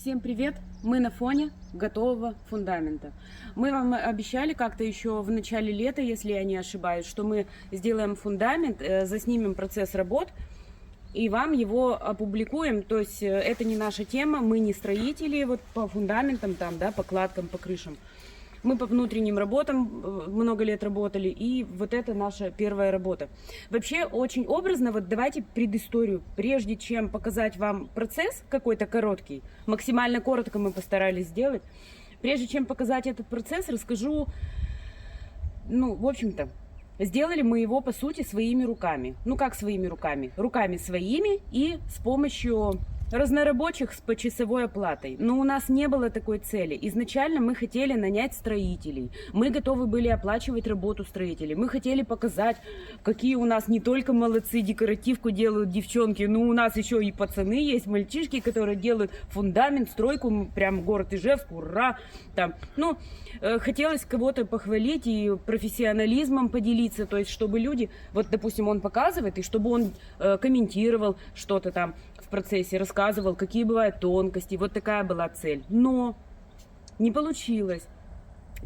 Всем привет! Мы на фоне готового фундамента. Мы вам обещали как-то еще в начале лета, если я не ошибаюсь, что мы сделаем фундамент, заснимем процесс работ и вам его опубликуем. То есть это не наша тема, мы не строители вот по фундаментам, там, да, по кладкам, по крышам. Мы по внутренним работам много лет работали, и вот это наша первая работа. Вообще очень образно, вот давайте предысторию, прежде чем показать вам процесс какой-то короткий, максимально коротко мы постарались сделать, прежде чем показать этот процесс, расскажу, в общем-то, сделали мы его, по сути, своими руками. Ну, как своими руками? Руками своими и с помощью разнорабочих с почасовой оплатой. Но у нас не было такой цели. Изначально мы хотели нанять строителей. Мы готовы были оплачивать работу строителей. Мы хотели показать, какие у нас не только молодцы, декоративку делают девчонки, но у нас еще и пацаны есть, мальчишки, которые делают фундамент, стройку, прям город Ижевск, ура! Там, хотелось кого-то похвалить и профессионализмом поделиться, то есть чтобы люди, вот, допустим, он показывает, и чтобы он комментировал что-то там в процессе, рассказывал, какие бывают тонкости. Вот такая была цель. Но не получилось.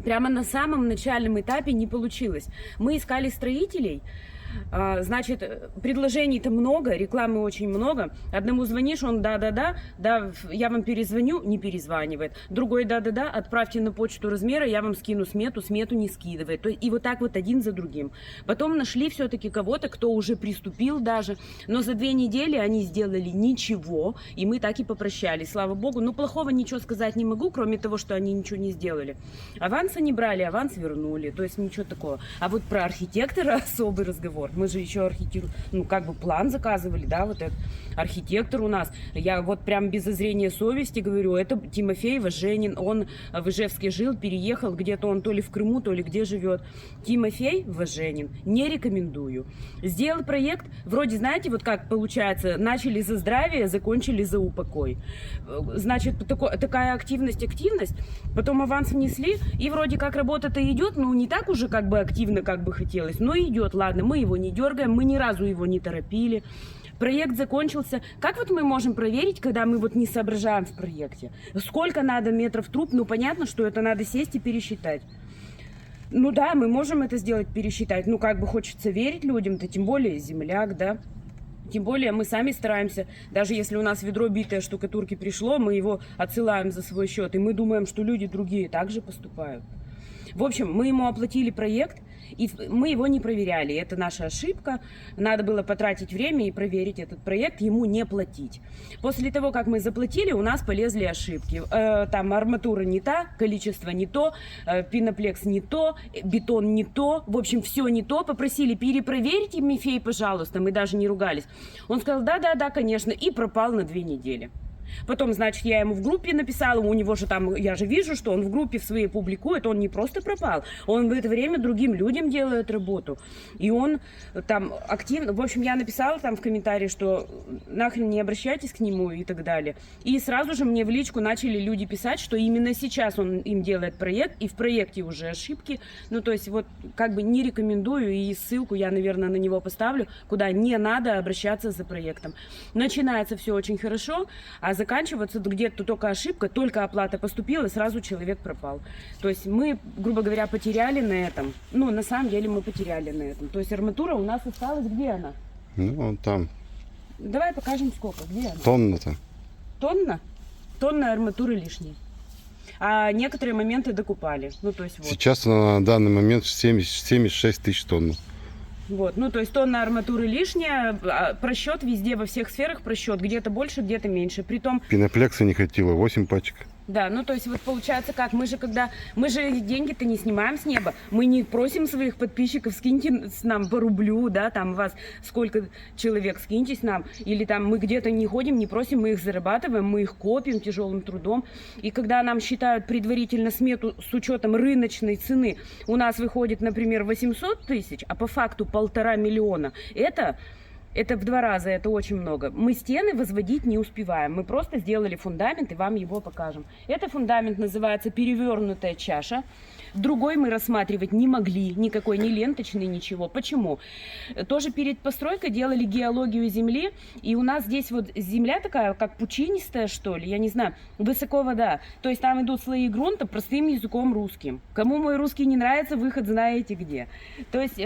Прямо на самом начальном этапе не получилось. Мы искали строителей. Значит, предложений-то много, рекламы очень много. Одному звонишь, он да, я вам перезвоню, не перезванивает. Другой да, отправьте на почту размера, я вам скину смету не скидывает. И вот так вот один за другим. Потом нашли все-таки кого-то, кто уже приступил даже, но за 2 недели они сделали ничего, и мы так и попрощались, слава богу. Плохого ничего сказать не могу, кроме того, что они ничего не сделали. Аванса не брали, аванс вернули, то есть ничего такого. А вот про архитектора особый разговор. Мы же еще план заказывали, да, вот этот архитектор у нас. Я вот прям без зазрения совести говорю, это Тимофей Важенин, он в Ижевске жил, переехал, где-то он то ли в Крыму, то ли где живет. Тимофей Важенин, не рекомендую. Сделал проект, вроде, знаете, вот как получается, начали за здравие, закончили за упокой. Значит, такая активность, потом аванс внесли, и вроде как работа-то идет, не так уже как бы активно, как бы хотелось, но идет, ладно, мы его не дергаем, мы ни разу его не торопили. Проект закончился. Как вот мы можем проверить, когда мы вот не соображаем в проекте? Сколько надо метров труб? Понятно, что это надо сесть и пересчитать. Да, мы можем это сделать, пересчитать. Хочется верить людям-то, тем более земляк, да. Тем более мы сами стараемся, даже если у нас ведро битое штукатурки пришло, мы его отсылаем за свой счет, и мы думаем, что люди другие также поступают. В общем, мы ему оплатили проект, и мы его не проверяли. Это наша ошибка. Надо было потратить время и проверить этот проект, ему не платить. После того, как мы заплатили, у нас полезли ошибки. Там арматура не та, количество не то, пеноплекс не то, бетон не то. В общем, все не то. Попросили перепроверить, Мифей, пожалуйста. Мы даже не ругались. Он сказал, да, конечно, и пропал на 2 недели. Потом, значит, я ему в группе написала, у него же там, я же вижу, что он в группе в своей публикует, он не просто пропал, он в это время другим людям делает работу. И он там активно, в общем, я написала там в комментарии, что нахрен не обращайтесь к нему и так далее. И сразу же мне в личку начали люди писать, что именно сейчас он им делает проект, и в проекте уже ошибки. То есть вот как бы не рекомендую, и ссылку я, наверное, на него поставлю, куда не надо обращаться за проектом. Начинается все очень хорошо, а заканчиваться где-то только ошибка, только оплата поступила, сразу человек пропал. То есть мы, грубо говоря, потеряли на этом. На самом деле мы потеряли на этом. То есть арматура у нас осталась, где она? Вон там. Давай покажем сколько, где она? Тонна-то. Тонна? Тонна арматуры лишней. А некоторые моменты докупали. То есть вот. Сейчас на данный момент 76 тысяч тонн. Вот, то есть тонна арматуры лишняя, просчет везде, во всех сферах просчет, где-то больше, где-то меньше. Притом... Пеноплекса не хватило, 8 пачек. Да, то есть вот получается как, мы же деньги-то не снимаем с неба, мы не просим своих подписчиков, скиньте нам по рублю, да, там вас сколько человек, скиньтесь нам, или там мы где-то не ходим, не просим, мы их зарабатываем, мы их копим тяжелым трудом, и когда нам считают предварительно смету с учетом рыночной цены, у нас выходит, например, 800 тысяч, а по факту 1,5 миллиона, это Это в 2 раза, это очень много. Мы стены возводить не успеваем. Мы просто сделали фундамент и вам его покажем. Это фундамент называется перевернутая чаша. Другой мы рассматривать не могли, никакой ни ленточный, ничего. Почему? Тоже перед постройкой делали геологию земли, и у нас здесь вот земля такая, как пучинистая, что ли, я не знаю, высоко вода. То есть там идут слои грунта простым языком русским. Кому мой русский не нравится, выход знаете где. То есть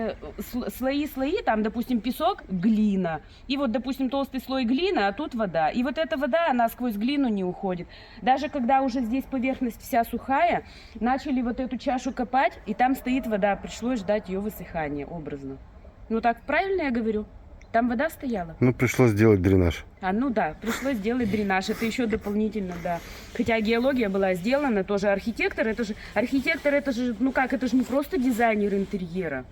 слои, там, допустим, песок, глина. И вот, допустим, толстый слой глины, а тут вода. И вот эта вода, она сквозь глину не уходит. Даже когда уже здесь поверхность вся сухая, начали вот эту чашу копать, и там стоит вода. Пришлось ждать ее высыхания, образно. Ну так правильно я говорю? Там вода стояла? Ну, пришлось сделать дренаж. Ну да, пришлось сделать дренаж. Это еще дополнительно, да. Хотя геология была сделана, тоже архитектор, это же, ну как, это же не просто дизайнер интерьера.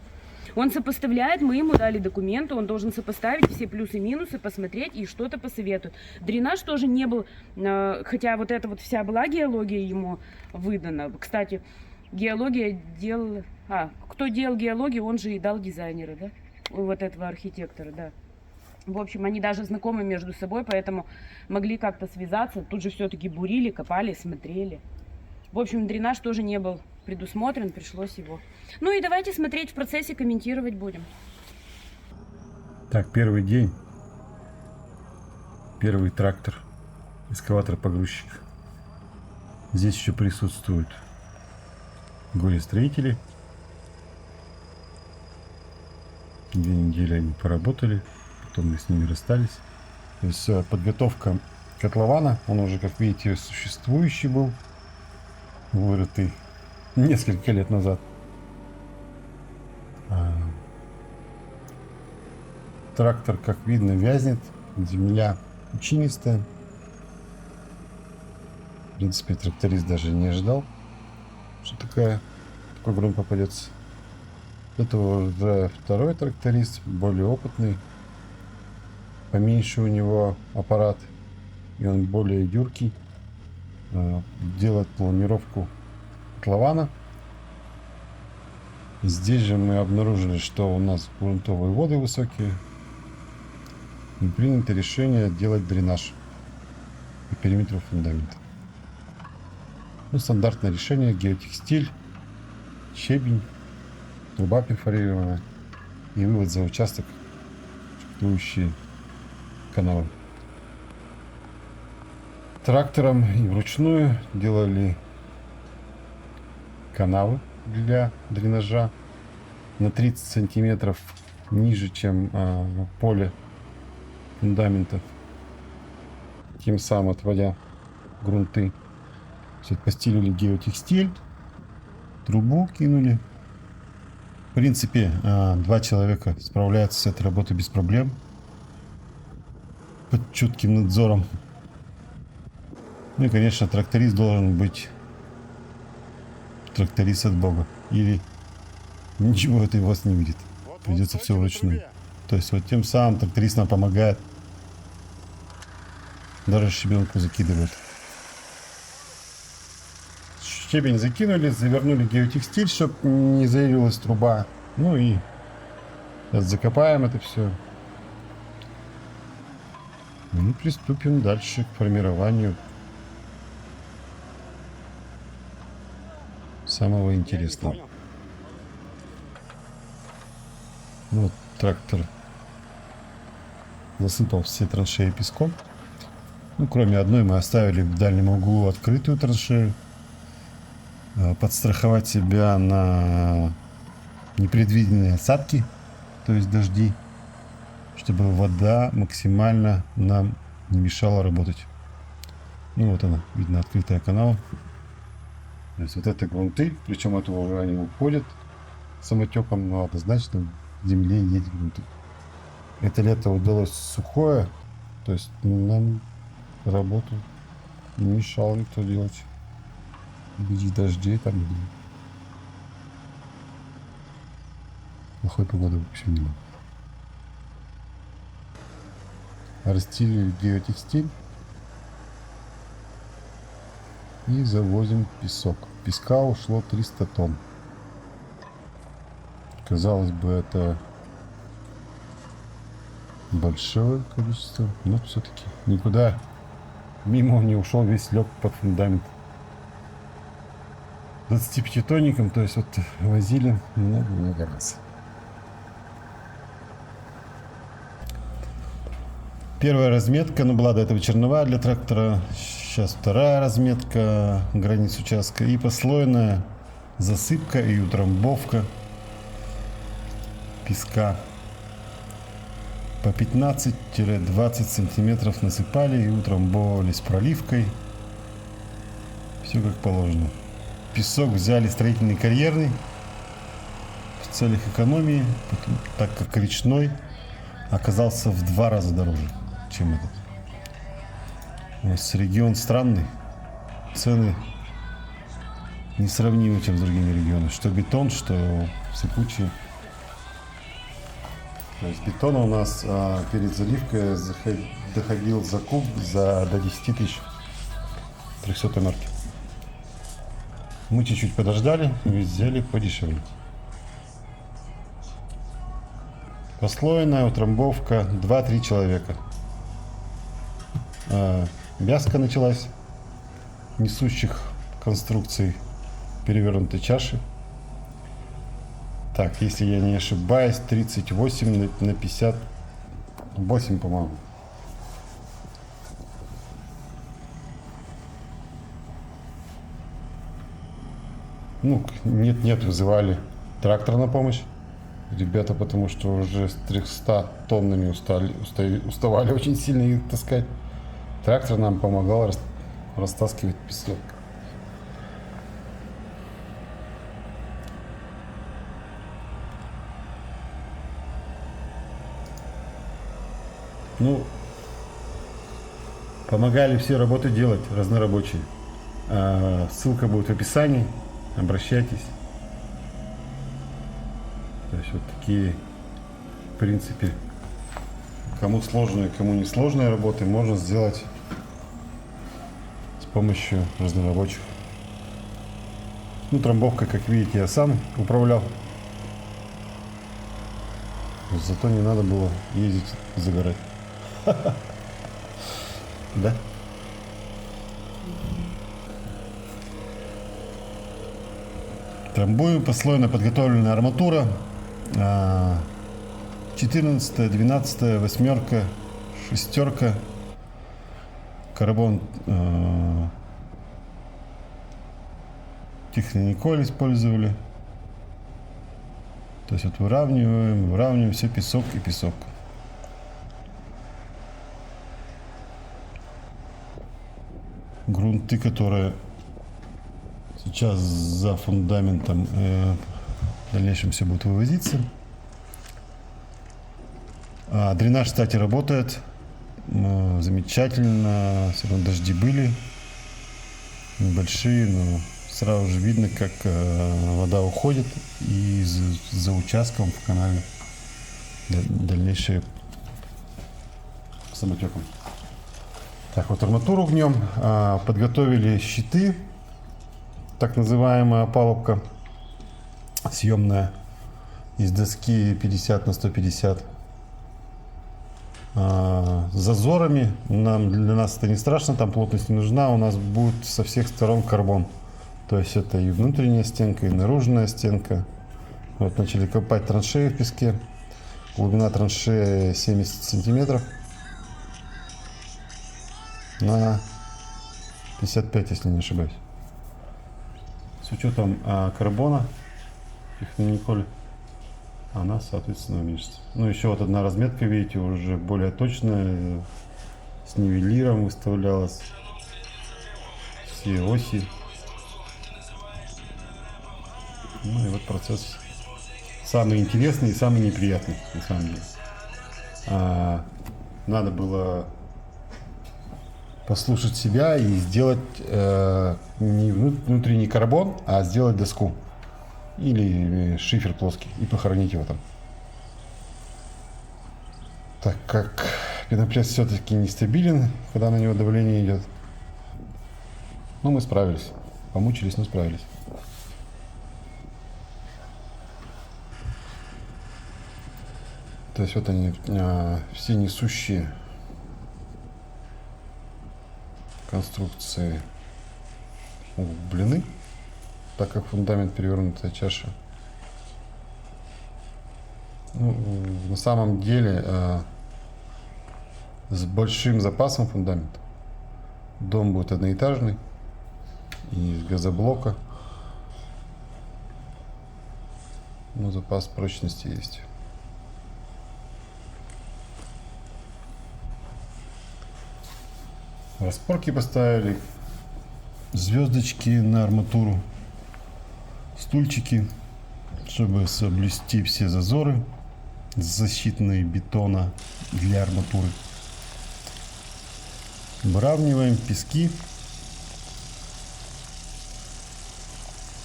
Он сопоставляет, мы ему дали документы, он должен сопоставить все плюсы и минусы, посмотреть и что-то посоветует. Дренаж тоже не был, хотя вот эта вот вся была геология ему выдана. Кстати, геология делала... кто делал геологию, он же и дал дизайнера, да? Вот этого архитектора, да. В общем, они даже знакомы между собой, поэтому могли как-то связаться. Тут же все-таки бурили, копали, смотрели. В общем, дренаж тоже не был предусмотрен, пришлось его. Ну и давайте смотреть в процессе, комментировать будем. Так, первый день. Первый трактор, экскаватор-погрузчик. Здесь еще присутствуют горе-строители. 2 недели они поработали, потом мы с ними расстались. То есть подготовка котлована, он уже, как видите, существующий был, вырытый несколько лет назад. Трактор, как видно, вязнет, земля учинистая. В принципе, тракторист даже не ожидал, что такой грунт попадется. Это уже второй тракторист, более опытный. Поменьше у него аппарат, и он более юркий. Делает планировку котлована. Здесь же мы обнаружили, что у нас грунтовые воды высокие. И принято решение делать дренаж по периметру фундамента. Ну, стандартное решение: геотекстиль, щебень, труба перфорированная и вывод за участок шахтующие каналы. Трактором и вручную делали канавы для дренажа на 30 сантиметров ниже, чем поле фундамента, тем самым отводя грунты. Постелили геотекстиль, трубу кинули. В принципе, 2 человека справляются с этой работой без проблем, под чутким надзором. Ну и, конечно, тракторист должен быть тракторист от Бога, или ничего это у вас не видит. Придется все вручную. То есть вот тем самым тракторист нам помогает, даже щебенку закидывает. Щебень закинули, завернули геотекстиль, чтобы не заявилась труба. Ну и сейчас закопаем это все. И приступим дальше к формированию самого интересного. Вот трактор засыпал все траншеи песком. Ну, кроме одной, мы оставили в дальнем углу открытую траншею. Подстраховать себя на непредвиденные осадки, то есть дожди, чтобы вода максимально нам не мешала работать. Ну вот она, видно, открытая канава. То есть вот это грунты, причем это уже они уходят самотеком, но однозначно в земле есть грунты. Это лето удалось сухое, то есть нам работу не мешал никто делать. Без дождей там плохой погоды вообще не было. Расстелили геотекстиль и завозим песок. Песка ушло 300 тонн. Казалось бы, это большое количество, но все-таки никуда мимо он не ушел, весь лег под фундамент. 25-тонником, то есть вот возили много раз. Первая разметка, ну, была до этого черновая для трактора. Сейчас вторая разметка границ участка. И послойная засыпка и утрамбовка песка. По 15-20 сантиметров насыпали и утрамбовывали с проливкой. Все как положено. Песок взяли строительный карьерный в целях экономии, так как речной оказался в 2 раза дороже, чем этот. У нас регион странный, цены несравнимы, чем с другими регионами. Что бетон, что сыпучий. То есть бетон у нас перед заливкой доходил за куб до 10 тысяч 300 марки. Мы чуть-чуть подождали и взяли подешевле. Послойная утрамбовка 2-3 человека. Вязка началась несущих конструкций перевернутой чаши. Так, если я не ошибаюсь, 38 на 58, по-моему. Ну, нет, вызывали трактор на помощь. Ребята, потому что уже с 300 тоннами уставали очень сильно их таскать. Трактор нам помогал растаскивать песок. Ну, помогали все работы делать, разнорабочие. Ссылка будет в описании. Обращайтесь. То есть вот такие, в принципе, кому сложные, кому не сложные работы можно сделать с помощью разнорабочих. Ну, трамбовка, как видите, я сам управлял. Зато не надо было ездить загорать. Да? Трамбуем послойно подготовленная арматура. 14, 12, 8, 6. Карбон Технониколь использовали. То есть вот выравниваем все песок и песок. Грунты, которые сейчас за фундаментом, в дальнейшем все будет вывозиться. Дренаж, кстати, работает замечательно. Все равно дожди были небольшие, но сразу же видно, как вода уходит, и за участком в канале дальнейшее самотеком. Так, вот арматуру гнем. Подготовили щиты, так называемая опалубка съемная из доски 50 на 150. Зазорами. Для нас это не страшно, там плотность не нужна. У нас будет со всех сторон карбон. То есть это и внутренняя стенка, и наружная стенка. Вот начали копать траншеи в песке. Глубина траншеи 70 сантиметров на 55, если не ошибаюсь. С учетом карбона, Технониколь, она, соответственно, уменьшится. Ну, еще вот одна разметка, видите, уже более точная, с нивелиром выставлялась. Все оси. Ну и вот процесс самый интересный и самый неприятный, на самом деле. Надо было послушать себя и сделать не внутренний карбон, а сделать доску или шифер плоский и похоронить его там. Так как пенопласт все-таки нестабилен, когда на него давление идет. Но мы справились. Помучились, но справились. То есть вот они, все несущие конструкции углублены, так как фундамент перевернутая чаша. Ну, на самом деле с большим запасом фундамента. Дом будет одноэтажный, из газоблока, но запас прочности есть. Распорки поставили, звездочки на арматуру, стульчики, чтобы соблюсти все зазоры защитные бетона для арматуры. Выравниваем пески.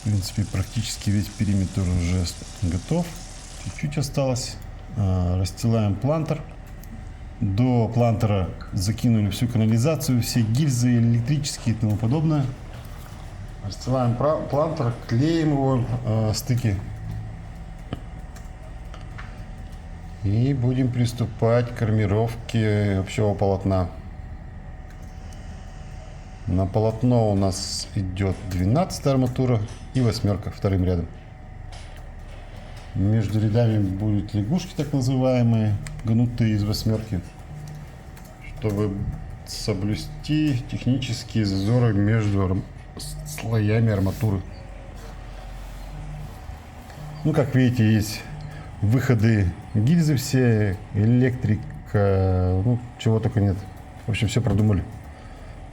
В принципе, практически весь периметр уже готов. Чуть-чуть осталось. Расстилаем плантер. До плантера закинули всю канализацию, все гильзы электрические и тому подобное. Расстилаем плантер, клеим его стыки. И будем приступать к армировке общего полотна. На полотно у нас идет 12 арматура и 8 вторым рядом. Между рядами будут лягушки, так называемые, гнутые из 8, чтобы соблюсти технические зазоры между слоями арматуры. Ну, как видите, есть выходы гильзы все, электрика, ну, чего только нет. В общем, все продумали.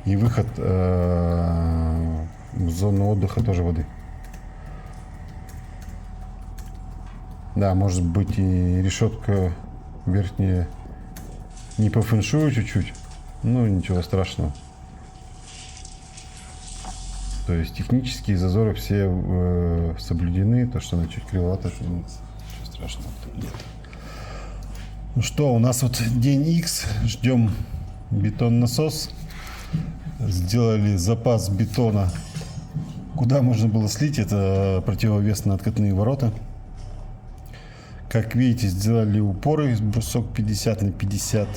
И выход в зону отдыха тоже воды. Да, может быть и решетка верхняя не по фэншую чуть-чуть, ну ничего страшного. То есть технические зазоры все соблюдены, то что она чуть кривовато, ничего страшного тут нет. Ну что, у нас вот день X, ждем бетон-насос. Сделали запас бетона, куда можно было слить, это противовес на откатные ворота. Как видите, сделали упоры, брусок 50 на 50,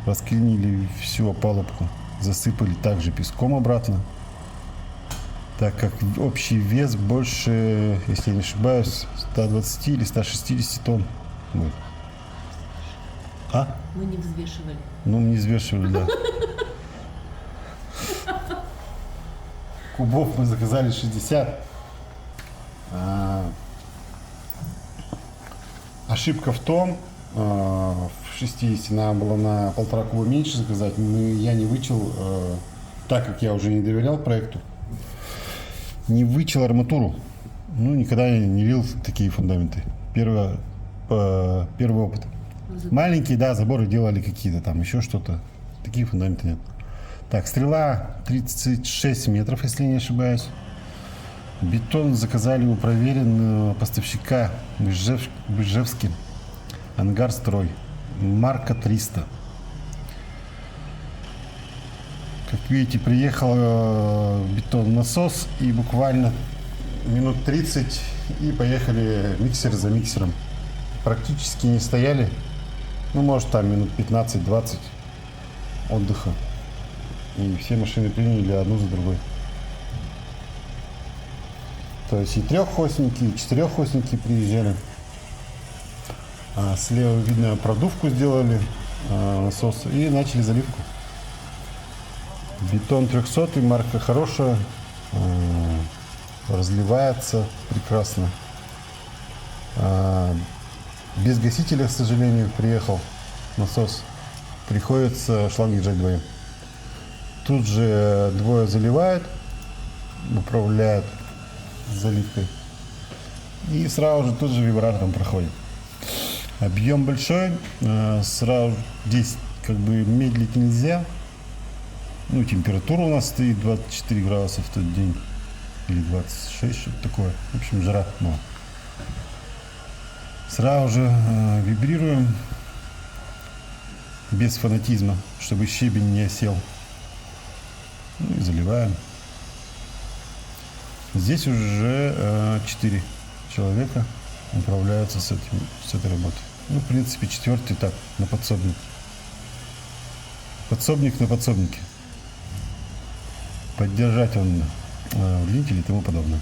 расклинили всю опалубку, засыпали также песком обратно, так как общий вес больше, если я не ошибаюсь, 120 или 160 тонн будет. Мы не взвешивали. Ну, не взвешивали, да. Кубов мы заказали 60. Ошибка в том, в 60 надо было на 1,5 куба меньше заказать. Я не вычел, так как я уже не доверял проекту, не вычел арматуру. Ну, никогда не лил такие фундаменты. Первый опыт. Маленькие, да, заборы делали какие-то там, еще что-то. Такие фундаменты нет. Так, стрела 36 метров, если не ошибаюсь. Бетон заказали у проверенного поставщика Быжевский. Ангарстрой. Марка 300. Как видите, приехал бетон-насос и буквально минут 30 и поехали миксер за миксером. Практически не стояли. Ну, может, там минут 15-20 отдыха. И все машины приняли одну за другой. То есть и трехосники, и четырехосники приезжали. Слева видно продувку сделали насос и начали заливку. Бетон 300, марка хорошая, разливается прекрасно. Без гасителя, к сожалению, приехал насос. Приходится шланги держать вдвоем. Тут же двое заливают, управляют заливкой. И сразу же тут же вибратором проходит. Объем большой, сразу здесь как бы медлить нельзя. Ну, температура у нас стоит 24 градуса в тот день. Или 26, что-то такое. В общем, жара. Но. Сразу же вибрируем. Без фанатизма, чтобы щебень не осел. Ну и заливаем. Здесь уже 4 человека управляются с этой работой. Ну, в принципе, 4-й так, на подсобник. Подсобник на подсобнике. Поддержать он удлинитель и тому подобное.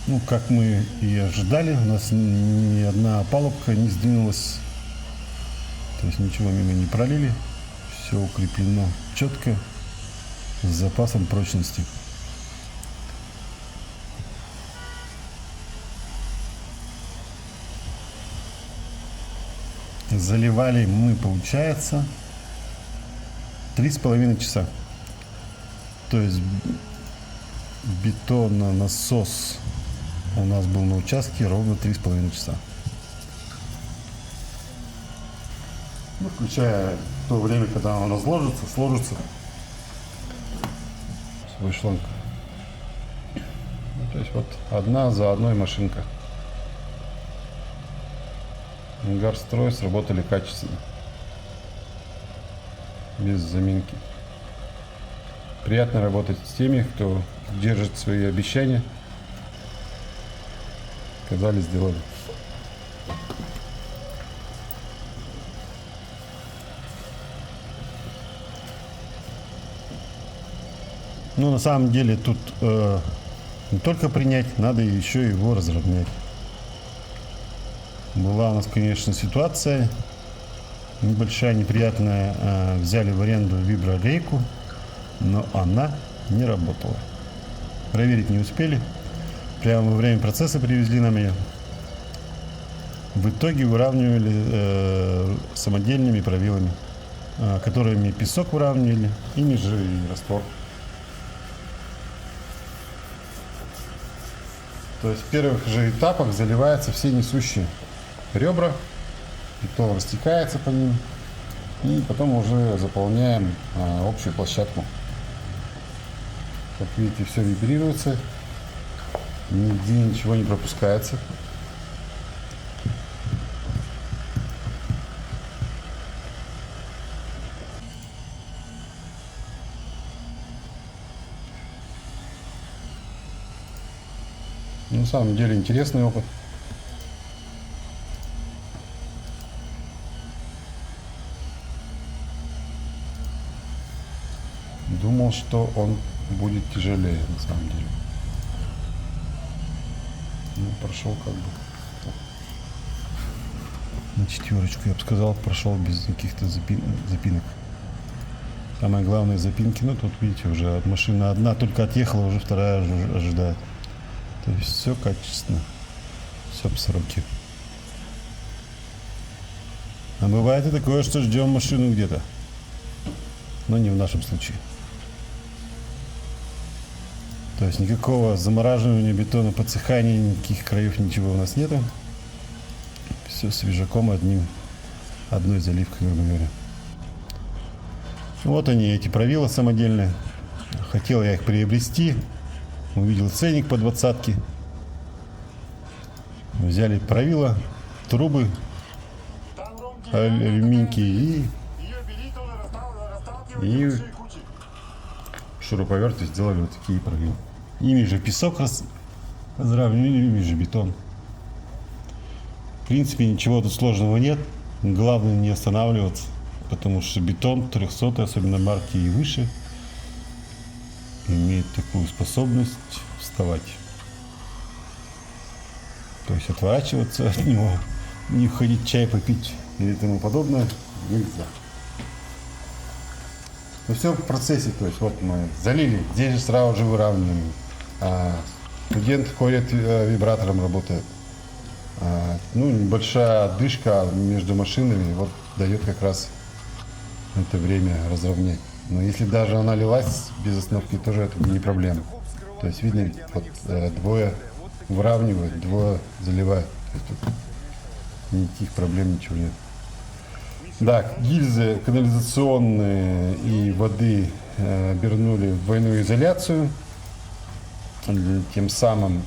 Ну, как мы и ожидали, у нас ни одна опалубка не сдвинулась. То есть ничего мимо не пролили. Все укреплено четко, с запасом прочности. Заливали мы, получается, 3,5 часа. То есть бетононасос у нас был на участке ровно 3,5 часа. Ну, включая то время, когда он сложится свой шланг. Ну, то есть вот одна за одной машинка. Ангарстрой сработали качественно. Без заминки. Приятно работать с теми, кто держит свои обещания. Сказали, сделали. Ну, на самом деле, тут не только принять, надо еще его разровнять. Была у нас, конечно, ситуация небольшая, неприятная. Взяли в аренду виброрейку, но она не работала. Проверить не успели. Прямо во время процесса привезли нам ее. В итоге выравнивали самодельными правилами, которыми песок выравнивали, ими же и раствор. То есть в первых же этапах заливаются все несущие ребра, бетон растекается по ним, и потом уже заполняем общую площадку. Как видите, все вибрируется, нигде ничего не пропускается. На самом деле интересный опыт. Думал, что он будет тяжелее, на самом деле. Ну, прошел как бы на 4, я бы сказал, прошел без каких-то запинок. Самое главное запинки, ну тут видите, уже машина одна только отъехала, уже вторая ожидает. То есть все качественно, все по сроке. А бывает и такое, что ждем машину где-то, но не в нашем случае. То есть никакого замораживания бетона, подсыхания, никаких краев, ничего у нас нету. Все свежаком, одной заливкой, грубо говоря. Вот они, эти правила самодельные. Хотел я их приобрести. Увидел ценник по 20-ке. Взяли правила, трубы, алюминьки и шуруповерты сделали вот такие правила. Ими же песок разравнивали, ими же бетон. В принципе, ничего тут сложного нет. Главное не останавливаться, потому что бетон 300, особенно марки и выше, имеет такую способность вставать. То есть отворачиваться от него, не ходить чай попить или тому подобное нельзя. Но все в процессе, то есть вот мы залили, здесь же сразу же выравниваем. Студент ходит, вибратором работает. Ну, небольшая отдышка между машинами вот дает как раз это время разровнять. Но если даже она лилась без остановки, тоже это не проблема. То есть видно, вот двое выравнивают, двое заливают. То есть тут никаких проблем, ничего нет. Да, гильзы канализационные и воды обернули в двойную изоляцию. Тем самым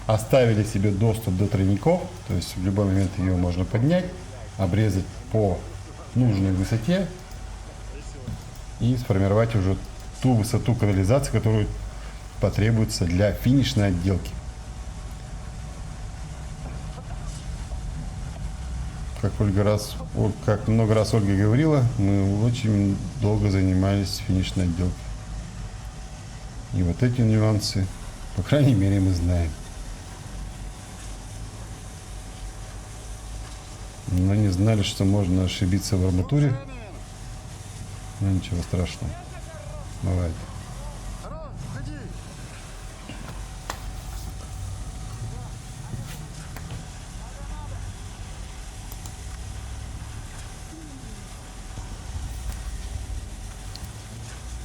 оставили себе доступ до тройников. То есть в любой момент ее можно поднять, обрезать по нужной высоте и сформировать уже ту высоту канализации, которую потребуется для финишной отделки. как много раз Ольга говорила, мы очень долго занимались финишной отделкой. И вот эти нюансы, по крайней мере, мы знаем. Но не знали, что можно ошибиться в арматуре. Но ничего страшного. Бывает.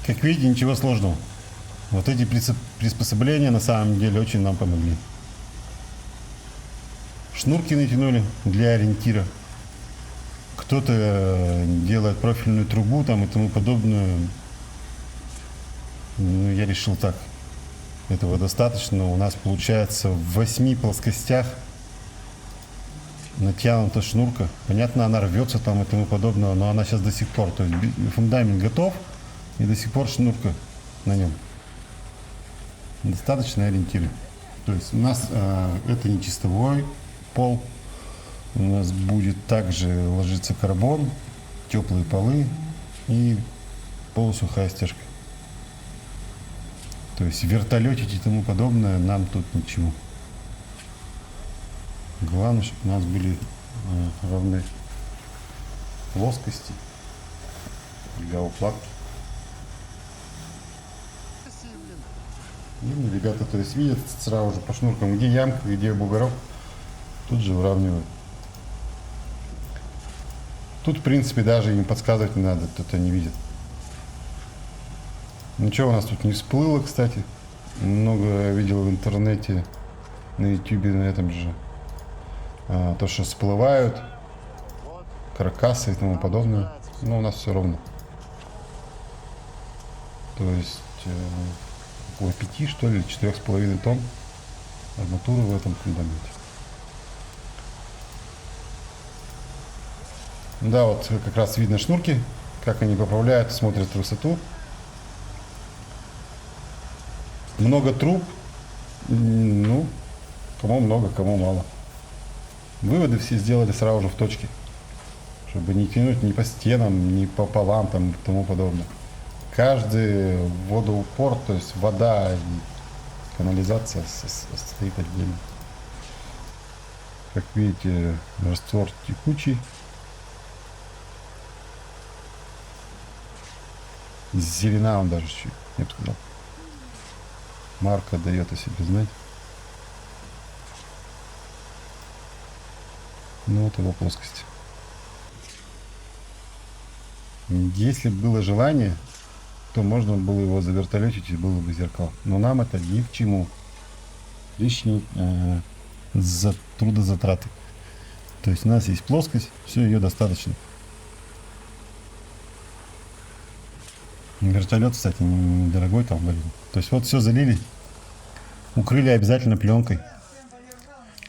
Как видите, ничего сложного. Вот эти приспособления на самом деле очень нам помогли. Шнурки натянули для ориентира. Кто-то делает профильную трубу там и тому подобное. Ну, я решил так. Этого достаточно. У нас получается в 8 плоскостях натянута шнурка. Понятно, она рвется там и тому подобное, но она сейчас до сих пор. То есть фундамент готов и до сих пор шнурка на нем. Достаточно ориентиры. То есть у нас это не чистовой пол. У нас будет также ложиться карбон, теплые полы и полусухая стяжка. То есть вертолетить и тому подобное нам тут ничего. Главное, чтобы у нас были равны плоскости для укладки. И ребята, то есть видят сразу же по шнуркам, где ямка, где бугорок, тут же выравнивают. Тут, в принципе, даже им подсказывать не надо, тут они видят. Ничего у нас тут не всплыло, кстати. Много я видел в интернете, на ютубе, на этом же. То, что всплывают, каркасы и тому подобное. Но у нас все ровно. То есть около 5, что ли, 4,5 тонн арматуры в этом фундаменте. Да, вот как раз видно шнурки, как они поправляют, смотрят высоту. Много труб, ну, кому много, кому мало. Выводы все сделали сразу же в точке, чтобы не тянуть ни по стенам, ни по полам там, и тому подобное. Каждый водоупор, то есть вода и канализация состоит отдельно. Как видите, раствор текучий. Зелена он даже чуть, я бы сказал. Марка дает о себе знать. Ну вот его плоскость. Если бы было желание, то можно было его завертолетить и было бы зеркало. Но нам это ни к чему. Лишние трудозатраты. То есть у нас есть плоскость, все, ее достаточно. Вертолет, кстати, недорогой там валил. То есть вот все залили, укрыли обязательно пленкой.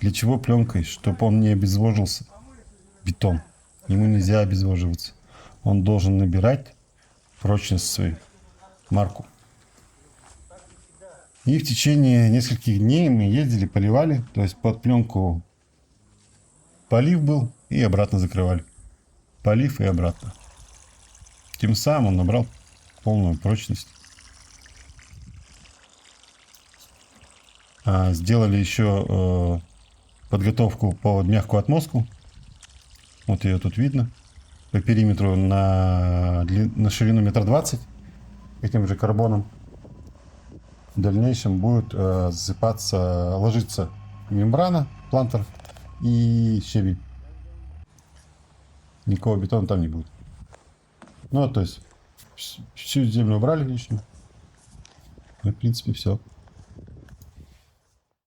Для чего пленкой? Чтобы он не обезвожился. Бетон. Ему нельзя обезвоживаться. Он должен набирать прочность свою, марку. И в течение нескольких дней мы ездили, поливали. То есть под пленку полив был и обратно закрывали. Полив и обратно. Тем самым он набрал полную прочность. Сделали еще подготовку под мягкую отмостку. Вот ее тут видно. По периметру на ширину 1,20 м этим же карбоном. В дальнейшем будет засыпаться, ложиться мембрана, плантер и щебень. Никакого бетона там не будет. Ну, то есть всю землю убрали лишнюю. И, в принципе, все.